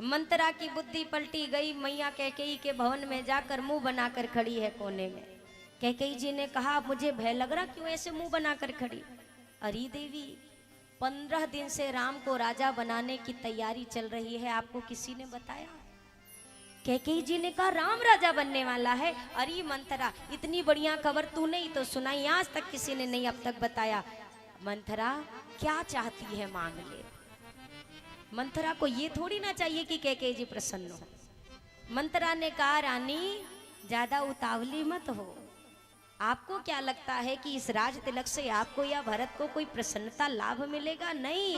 मंथरा की बुद्धि पलटी गई। मैया कैकेयी के भवन में जाकर मुंह बनाकर खड़ी है कोने में। कैकेयी जी ने कहा, मुझे भय लग रहा, क्यों ऐसे मुंह बनाकर खड़ी? अरे देवी, 15 दिन से राम को राजा बनाने की तैयारी चल रही है, आपको किसी ने बताया? कैकेयी जी ने कहा, राम राजा बनने वाला है? अरे मंथरा, इतनी बढ़िया खबर तूने ही तो सुनाई, आज तक किसी ने नहीं अब तक बताया। मंथरा क्या चाहती है मांग ले। मंथरा को ये थोड़ी ना चाहिए कि कैकेयी जी प्रसन्न हो। मंथरा ने कहा, रानी ज्यादा उतावली मत हो। आपको क्या लगता है कि इस राज तिलक से आपको या भरत को कोई प्रसन्नता लाभ मिलेगा? नहीं,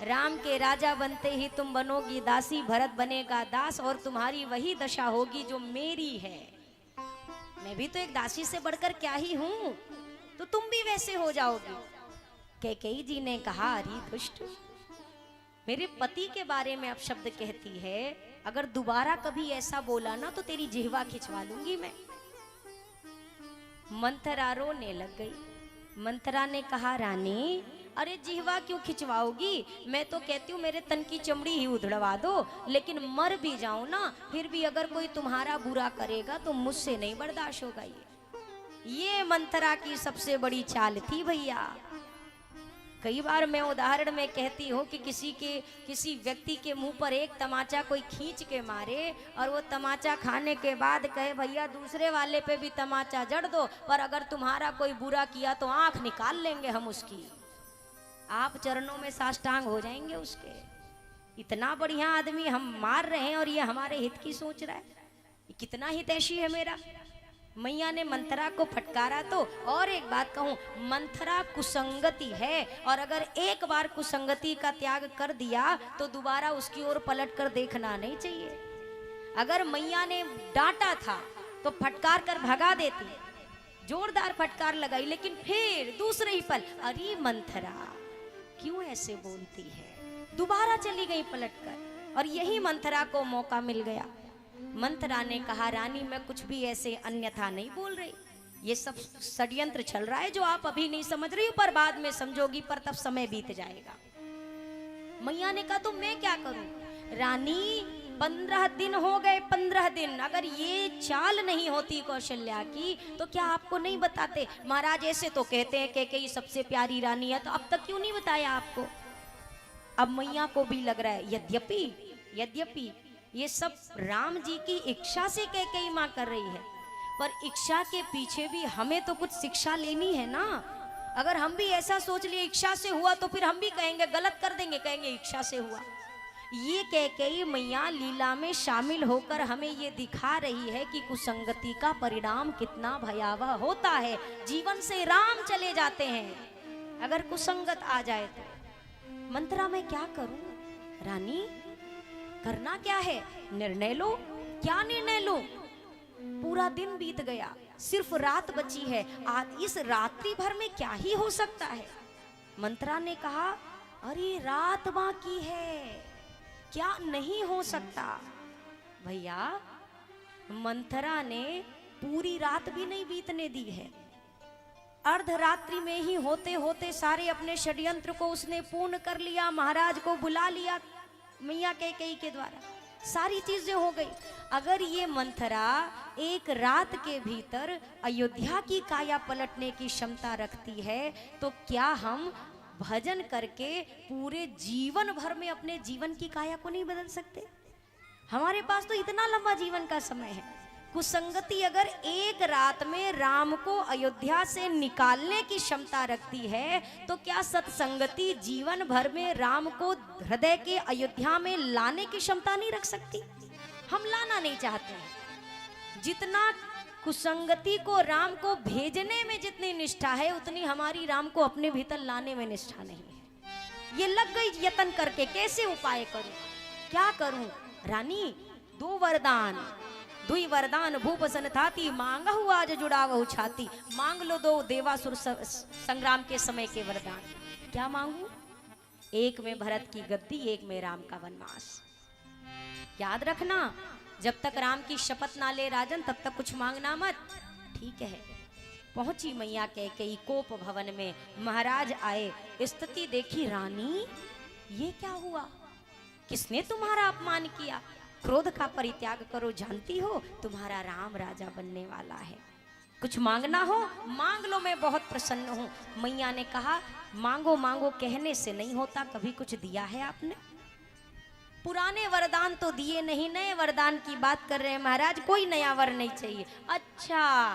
राम के राजा बनते ही तुम बनोगी दासी, भरत बनेगा दास, और तुम्हारी वही दशा होगी जो मेरी है। मैं भी तो एक दासी से बढ़कर क्या ही हूं, तो तुम भी वैसे हो जाओगी। कैकेयी जी ने कहा, अरे दुष्ट, मेरे पति के बारे में अब शब्द कहती है, अगर दोबारा कभी ऐसा बोला ना तो तेरी जिह्वा खिंचवा लूंगी मैं। मंथरा रोने लग गई। मंथरा ने कहा, रानी अरे जिह्वा क्यों खिंचवाओगी? मैं तो कहती हूँ मेरे तन की चमड़ी ही उधड़वा दो, लेकिन मर भी जाऊं ना, फिर भी अगर कोई तुम्हारा बुरा करेगा तो मुझसे नहीं बर्दाश्त होगा। ये मंथरा की सबसे बड़ी चाल थी भैया। कई बार मैं उदाहरण में कहती हूँ कि किसी व्यक्ति के मुंह पर एक तमाचा कोई खींच के मारे और वो तमाचा खाने के बाद कहे, भैया दूसरे वाले पे भी तमाचा जड़ दो, पर अगर तुम्हारा कोई बुरा किया तो आंख निकाल लेंगे हम उसकी। आप चरणों में साष्टांग हो जाएंगे उसके। इतना बढ़िया आदमी हम मार रहे हैं और ये हमारे हित की सोच रहा है। कितना हितैषी है मेरा। मैया ने मंथरा को फटकारा तो, और एक बात कहूं, मंथरा कुसंगति है, और अगर एक बार कुसंगति का त्याग कर दिया तो दोबारा उसकी ओर पलट कर देखना नहीं चाहिए। अगर मैया ने डांटा था तो फटकार कर भगा देती, जोरदार फटकार लगाई, लेकिन फिर दूसरे ही पल, अरे मंथरा क्यों ऐसे बोलती है, दोबारा चली गई पलटकर, और यही मंथरा को मौका मिल गया। मंथरा ने कहा, रानी मैं कुछ भी ऐसे अन्यथा नहीं बोल रही, ये सब षड्यंत्र चल रहा है जो आप अभी नहीं समझ रही हो, पर बाद में समझोगी, पर तब समय बीत जाएगा। मैया ने कहा, तो मैं क्या करूं? रानी 15 दिन हो गए, 15 दिन, अगर ये चाल नहीं होती कौशल्या की तो क्या आपको नहीं बताते? महाराज ऐसे तो कहते हैं कैकेयी सबसे प्यारी रानी है, तो अब तक क्यों नहीं बताया आपको? अब मैया को भी लग रहा है, यद्यपि ये सब राम जी की इच्छा से कैकेयी मां कर रही है, पर इच्छा के पीछे भी हमें तो कुछ शिक्षा लेनी है ना। अगर हम भी ऐसा सोच लिए इच्छा से हुआ तो फिर हम भी कहेंगे, गलत कर देंगे, कहेंगे इच्छा से हुआ। ये कैकेयी मैया लीला में शामिल होकर हमें ये दिखा रही है कि कुसंगति का परिणाम कितना भयावह होता है। जीवन से राम चले जाते हैं अगर कुसंगत आ जाए तो। मंथरा मैं क्या करूं? रानी करना क्या है? निर्णय लो। क्या निर्णय लो? पूरा दिन बीत गया, सिर्फ रात बची है, आज इस रात्रि भर में क्या ही हो सकता है? मंथरा ने कहा, अरे रात बाकी है, क्या नहीं हो सकता? भैया मंथरा ने पूरी रात भी नहीं बीतने दी है। अर्धरात्रि में ही होते होते सारे अपने षड्यंत्र को उसने पूर्ण कर लिया, महाराज को बुला लिया मैया कैकेयी के द्वारा, सारी चीजें हो गई। अगर ये मंथरा एक रात के भीतर अयोध्या की काया पलटने की क्षमता रखती है, तो क्या हम भजन करके पूरे जीवन भर में अपने जीवन की काया को नहीं बदल सकते? हमारे पास तो इतना लंबा जीवन का समय है। कुसंगति अगर एक रात में राम को अयोध्या से निकालने की क्षमता रखती है, तो क्या सत्संगति जीवन भर में राम को हृदय के अयोध्या में लाने की क्षमता नहीं रख सकती? हम लाना नहीं चाहते हैं। जितना कुसंगति को राम को भेजने में जितनी निष्ठा है, उतनी हमारी राम को अपने भीतर लाने में निष्ठा नहीं है। ये लग गई यत्न करके, कैसे उपाय करूं, क्या करूं? रानी दो वरदान, दुई वरदान भूप सनथाती, मांगहु आज जुड़ावहु छाती। मांग लो दो देवासुर संग्राम के समय के वरदान। क्या मांगू? एक में भरत की गद्दी, एक में राम का वनवास। याद रखना, जब तक राम की शपथ ना ले राजन, तब तक कुछ मांगना मत, ठीक है? पहुंची मैया कैकेयी कोप भवन में, महाराज आए, स्थिति देखी, रानी ये क्या हुआ? किसने तुम्हारा अपमान किया? क्रोध का परित्याग करो, जानती हो तुम्हारा राम राजा बनने वाला है। कुछ मांगना हो मांग लो, मैं बहुत प्रसन्न हूँ। मैया ने कहा मांगो मांगो कहने से नहीं होता, कभी कुछ दिया है आपने? पुराने वरदान तो दिए नहीं, नए वरदान की बात कर रहे हैं महाराज, कोई नया वर नहीं चाहिए। अच्छा,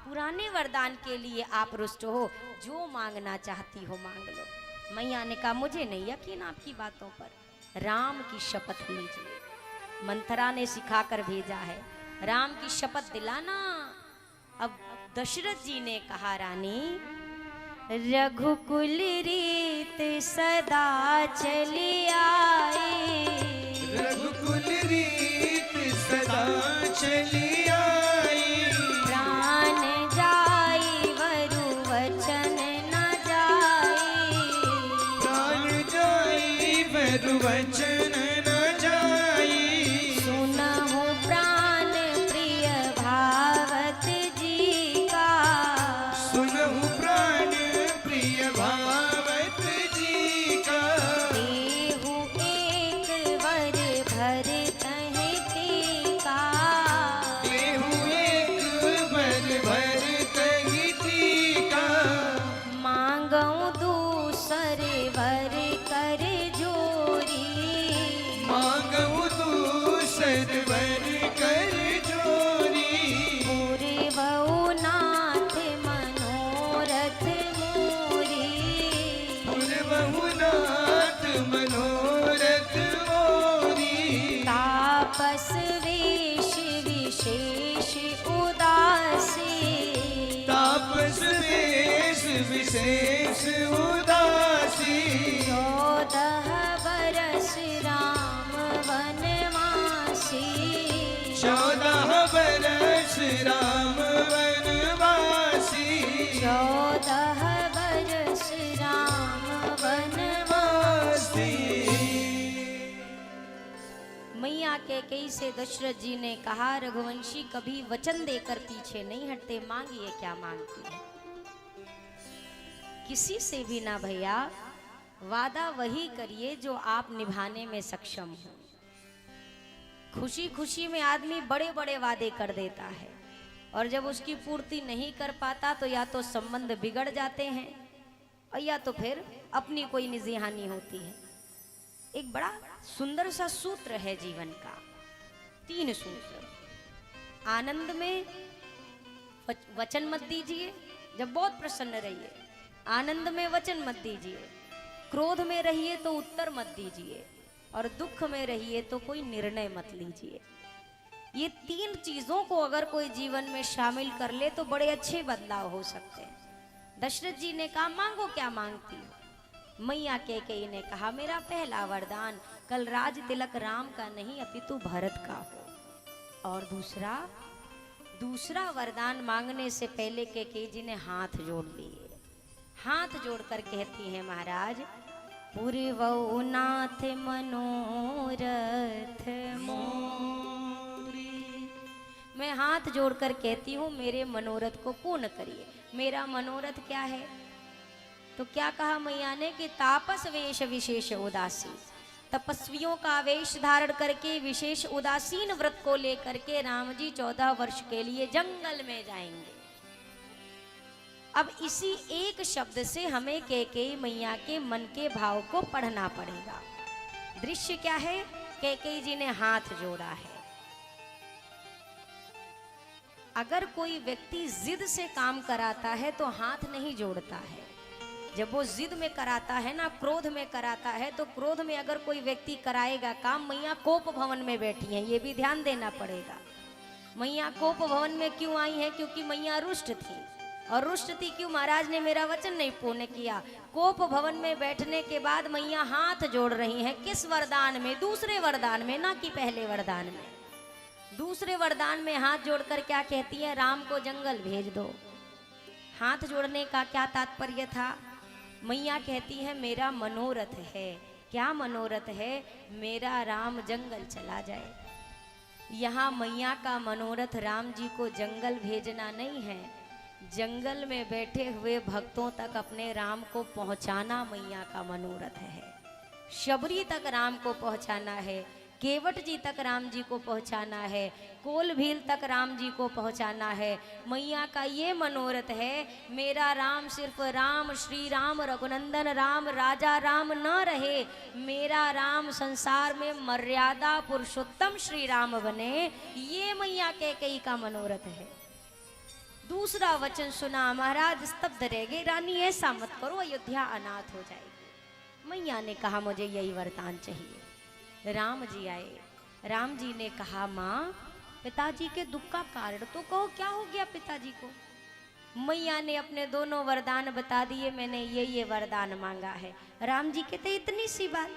पुराने वरदान के लिए आप रुष्ट हो, जो मांगना चाहती हो मांग लो। मैया ने कहा मुझे नहीं यकीन आपकी बातों पर, राम की शपथ लीजिए। मंथरा ने सिखाकर भेजा है, राम की शपथ दिलाना। अब दशरथ जी ने कहा रानी, रघुकुल रीत सदा चली आई, रघुकुल रीत सदा चली आई, प्राण जाई वरु वचन न जाई, प्राण जाई वरु वचन न जाई, सुनहु प्राण प्रिय भावत जी का, सुनहु प्राण प्रिय भावत जी का, देहु एक वर भर तहि टीका, देहु एक वर भर तहि टीका, मांगऊ दूसर वर कर जोरी, मांगऊ दूसर वर कर जोरी, पूर्वऊ नाथ मनोरथ मोरी, पूर्वहु नाथ मनोरथ मोरी, तापस वेश विशेष उदासी, तापस वेश विशेष उदासी, 14 बरस राम वनवासी, 14 बरस राम वनवासी, 14 बरस राम वनवासी। मैया कैकेयी से दशरथ जी ने कहा, रघुवंशी कभी वचन देकर पीछे नहीं हटते, मांगिए क्या मांगती है। किसी से भी ना भैया, वादा वही करिए जो आप निभाने में सक्षम हो। खुशी खुशी में आदमी बड़े बड़े वादे कर देता है, और जब उसकी पूर्ति नहीं कर पाता तो या तो संबंध बिगड़ जाते हैं और या तो फिर अपनी कोई निजी हानि होती है। एक बड़ा सुंदर सा सूत्र है जीवन का, 3 सूत्र। आनंद में वचन मत दीजिए, जब बहुत प्रसन्न रहिए। आनंद में वचन मत दीजिए, क्रोध में रहिए तो उत्तर मत दीजिए, और दुख में रहिए तो कोई निर्णय मत लीजिए। ये 3 चीजों को अगर कोई जीवन में शामिल कर ले तो बड़े अच्छे बदलाव हो सकते हैं। दशरथ जी ने कहा मांगो क्या मांगती हो। मैया कैकेयी ने कहा मेरा पहला वरदान कल राज तिलक राम का नहीं अपितु भरत का हो। और दूसरा वरदान मांगने से पहले कैकेयी जी ने हाथ जोड़ लिए। हाथ जोड़कर कहती हैं महाराज, पूर्वौ नाथ मनोरथ मोरी। मैं हाथ जोड़कर कहती हूँ मेरे मनोरथ को पूर्ण करिए। मेरा मनोरथ क्या है? तो क्या कहा मैया ने कि तापस वेश विशेष उदासी। तपस्वियों का वेश धारण करके विशेष उदासीन व्रत को लेकर के राम जी 14 वर्ष के लिए जंगल में जाएंगे। अब इसी एक शब्द से हमें कैकेयी मैया के मन के भाव को पढ़ना पड़ेगा। दृश्य क्या है? कैकेयी जी ने हाथ जोड़ा है। अगर कोई व्यक्ति जिद से काम कराता है तो हाथ नहीं जोड़ता है। जब वो जिद में कराता है ना, क्रोध में कराता है, तो क्रोध में अगर कोई व्यक्ति कराएगा काम, मैया कोप भवन में बैठी हैं, ये भी ध्यान देना पड़ेगा। मैया कोप भवन में क्यों आई है? क्योंकि मैया रुष्ट थी। और रुष्ट थी क्यों? महाराज ने मेरा वचन नहीं पूर्ण किया। कोप भवन में बैठने के बाद मैया हाथ जोड़ रही हैं। किस वरदान में? दूसरे वरदान में, ना कि पहले वरदान में। दूसरे वरदान में हाथ जोड़कर क्या कहती है? राम को जंगल भेज दो। हाथ जोड़ने का क्या तात्पर्य था? मैया कहती है मेरा मनोरथ है। क्या मनोरथ है? मेरा राम जंगल चला जाए। यहाँ मैया का मनोरथ राम जी को जंगल भेजना नहीं है, जंगल में बैठे हुए भक्तों तक अपने राम को पहुंचाना मैया का मनोरथ है। शबरी तक राम को पहुंचाना है, केवट जी तक राम जी को पहुंचाना है, कोल भील तक राम जी को पहुंचाना है। मैया का ये मनोरथ है, मेरा राम सिर्फ राम, श्री राम, रघुनंदन राम, राजा राम न रहे, मेरा राम संसार में मर्यादा पुरुषोत्तम श्री राम बने। ये मैया कैकेयी का मनोरथ है। दूसरा वचन सुना, महाराज स्तब्ध रह गए। रानी ऐसा मत करो, अयोध्या अनाथ हो जाएगी। मैया ने कहा मुझे यही वरदान चाहिए। राम जी आए, राम जी ने कहा माँ पिताजी के दुख का कारण तो कहो, क्या हो गया पिताजी को। मैया ने अपने दोनों वरदान बता दिए, मैंने ये वरदान मांगा है। राम जी कहते इतनी सी बात,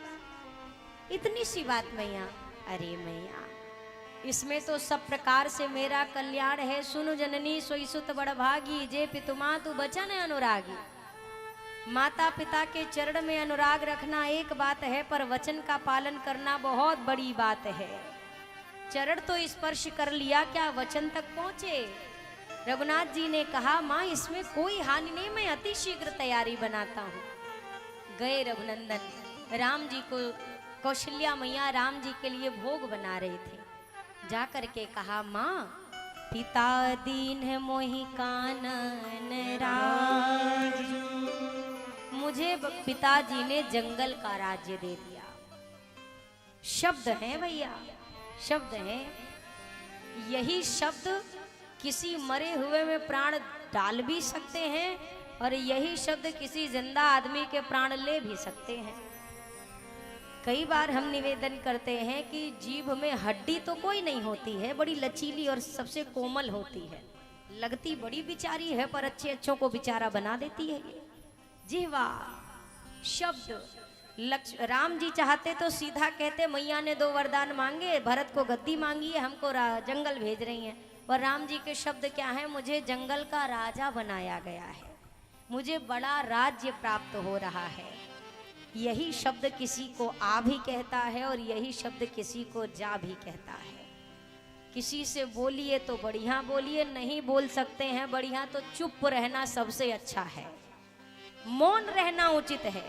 इतनी सी बात मैया। अरे मैया इसमें तो सब प्रकार से मेरा कल्याण है। सुनु जननी सोई सुत बड़भागी, जे पितुमातु बचन अनुरागी। माता पिता के चरण में अनुराग रखना एक बात है, पर वचन का पालन करना बहुत बड़ी बात है। चरण तो स्पर्श कर लिया, क्या वचन तक पहुंचे। रघुनाथ जी ने कहा माँ इसमें कोई हानि नहीं, मैं अति शीघ्र तैयारी बनाता हूँ। गए रघुनंदन, राम जी को कौशल्या मैया राम जी के लिए भोग बना रहे थे। जा करके कहा माँ पिता दीन है मोहि कानन राजू, मुझे पिताजी ने जंगल का राज्य दे दिया। शब्द हैं भैया, शब्द हैं। यही शब्द किसी मरे हुए में प्राण डाल भी सकते हैं, और यही शब्द किसी जिंदा आदमी के प्राण ले भी सकते हैं। कई बार हम निवेदन करते हैं कि जीभ में हड्डी तो कोई नहीं होती है, बड़ी लचीली और सबसे कोमल होती है, लगती बड़ी बिचारी है, पर अच्छे अच्छों को बिचारा बना देती है ये जिह्वा। शब्द राम जी चाहते तो सीधा कहते मैया ने दो वरदान मांगे, भरत को गद्दी मांगी है, हमको जंगल भेज रही हैं। पर राम जी के शब्द क्या है, मुझे जंगल का राजा बनाया गया है, मुझे बड़ा राज्य प्राप्त हो रहा है। यही शब्द किसी को आ भी कहता है, और यही शब्द किसी को जा भी कहता है। किसी से बोलिए तो बढ़िया बोलिए, नहीं बोल सकते हैं बढ़िया तो चुप रहना सबसे अच्छा है, मौन रहना उचित है।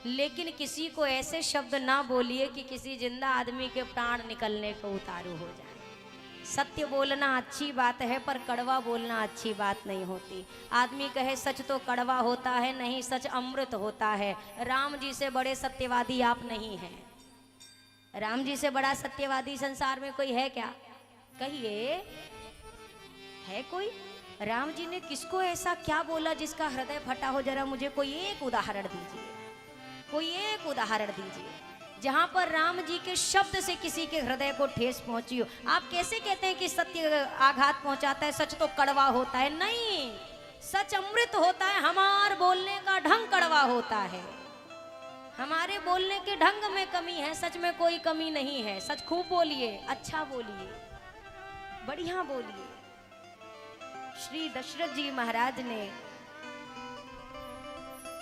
लेकिन किसी को ऐसे शब्द ना बोलिए कि किसी जिंदा आदमी के प्राण निकलने को उतारू हो जाए। सत्य बोलना अच्छी बात है, पर कड़वा बोलना अच्छी बात नहीं होती। आदमी कहे सच तो कड़वा होता है, नहीं सच अमृत होता है। राम जी से बड़े सत्यवादी आप नहीं हैं। राम जी से बड़ा सत्यवादी संसार में कोई है क्या? कहिए, है कोई? राम जी ने किसको ऐसा क्या बोला जिसका हृदय फटा हो? जरा मुझे कोई एक उदाहरण दीजिए, कोई एक उदाहरण दीजिए जहां पर राम जी के शब्द से किसी के हृदय को ठेस पहुंची हो। आप कैसे कहते हैं कि सत्य आघात पहुंचाता है, सच तो कड़वा होता है? नहीं, सच अमृत होता है। हमारे बोलने का ढंग कड़वा होता है, हमारे बोलने के ढंग में कमी है, सच में कोई कमी नहीं है। सच खूब बोलिए, अच्छा बोलिए, बढ़िया बोलिए। श्री दशरथ जी महाराज ने,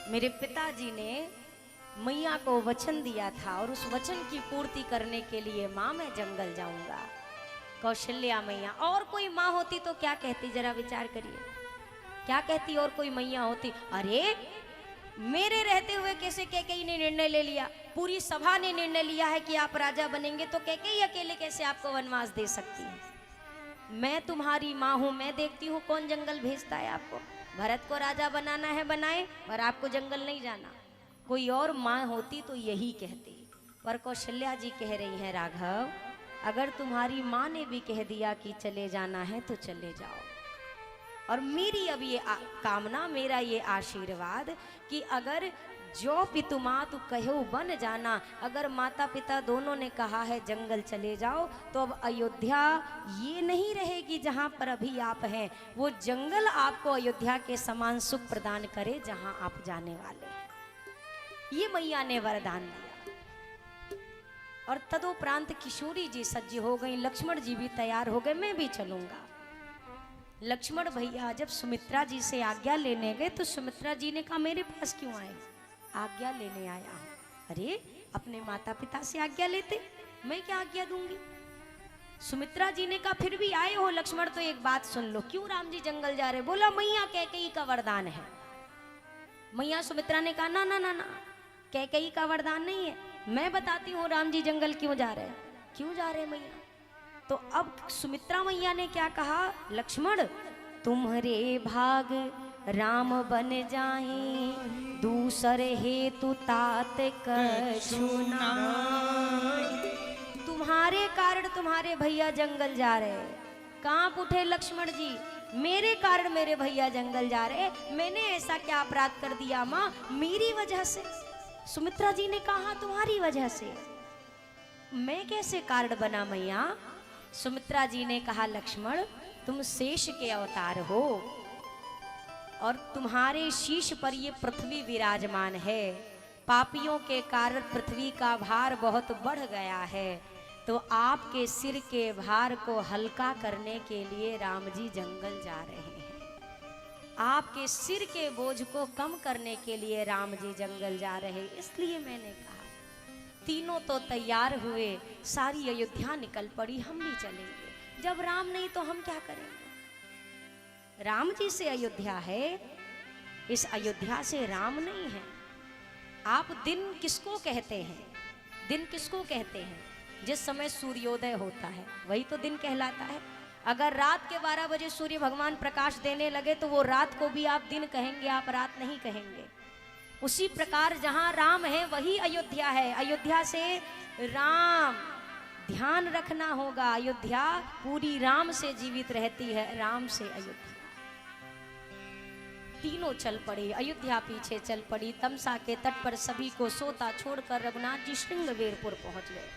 मेरे पिताजी ने मैया को वचन दिया था, और उस वचन की पूर्ति करने के लिए माँ मैं जंगल जाऊंगा। कौशल्या मैया, और कोई माँ होती तो क्या कहती, जरा विचार करिए, क्या कहती? और कोई मैया होती, अरे मेरे रहते हुए कैसे कैकेयी ने निर्णय ले लिया, पूरी सभा ने निर्णय लिया है कि आप राजा बनेंगे, तो कैकेयी अकेले कैसे आपको वनवास दे सकती है? मैं तुम्हारी माँ हूँ, मैं देखती हूँ कौन जंगल भेजता है आपको। भरत को राजा बनाना है बनाए, और आपको जंगल नहीं जाना। कोई और माँ होती तो यही कहती, पर कौशल्या जी कह रही हैं राघव, अगर तुम्हारी माँ ने भी कह दिया कि चले जाना है तो चले जाओ। और मेरी अब ये कामना, मेरा ये आशीर्वाद कि अगर जो पितुमातु कहो बन जाना, अगर माता पिता दोनों ने कहा है जंगल चले जाओ, तो अब अयोध्या ये नहीं रहेगी जहाँ पर अभी आप हैं, वो जंगल आपको अयोध्या के समान सुख प्रदान करे जहाँ आप जाने वाले हैं। ये मैया ने वरदान दिया। और तदुपरांत किशोरी जी सज्ज हो गई, लक्ष्मण जी भी तैयार हो गए, मैं भी चलूंगा। लक्ष्मण भैया जब सुमित्रा जी से आज्ञा लेने गए, तो सुमित्रा जी ने कहा मेरे पास क्यों आए? आज्ञा लेने आया हूं। अरे अपने माता पिता से आज्ञा लेते, मैं क्या आज्ञा दूंगी? सुमित्रा जी ने कहा फिर भी आए हो लक्ष्मण तो एक बात सुन लो, क्यों राम जी जंगल जा रहे? बोला मैया कैकेयी का वरदान है। मैया सुमित्रा ने कहा ना ना ना ना, कैकेयी का वरदान नहीं है, मैं बताती हूँ राम जी जंगल क्यों जा रहे हैं, क्यों जा रहे हैं मैया। तो अब सुमित्रा मैया ने क्या कहा, लक्ष्मण तुम्हारे भाग राम बन जाहि, दूसरे हेतु तात कछु नाहि। तुम्हारे कारण तुम्हारे भैया जंगल जा रहे, कांप उठे लक्ष्मण जी, मेरे कारण मेरे भैया जंगल जा रहे, मैंने ऐसा क्या अपराध कर दिया माँ, मेरी वजह से। सुमित्रा जी ने कहा तुम्हारी वजह से, मैं कैसे कारण बना मैया। सुमित्रा जी ने कहा लक्ष्मण तुम शेष के अवतार हो और तुम्हारे शीश पर ये पृथ्वी विराजमान है, पापियों के कारण पृथ्वी का भार बहुत बढ़ गया है, तो आपके सिर के भार को हल्का करने के लिए राम जी जंगल जा रहे हैं। आपके सिर के बोझ को कम करने के लिए राम जी जंगल जा रहे हैं। इसलिए मैंने कहा तीनों तो तैयार हुए, सारी अयोध्या निकल पड़ी, हम भी चलेंगे। जब राम नहीं तो हम क्या करेंगे। राम जी से अयोध्या है, इस अयोध्या से राम नहीं है। आप दिन किसको कहते हैं, दिन किसको कहते हैं, जिस समय सूर्योदय होता है वही तो दिन कहलाता है। अगर रात के 12 बजे सूर्य भगवान प्रकाश देने लगे तो वो रात को भी आप दिन कहेंगे, आप रात नहीं कहेंगे। उसी प्रकार जहां राम है वही अयोध्या है। अयोध्या से राम, ध्यान रखना होगा, अयोध्या पूरी राम से जीवित रहती है, राम से अयोध्या। तीनों चल पड़े, अयोध्या पीछे चल पड़ी। तमसा के तट पर सभी को सोता छोड़कर रघुनाथ जी श्रृंगवेरपुर पहुंच गए।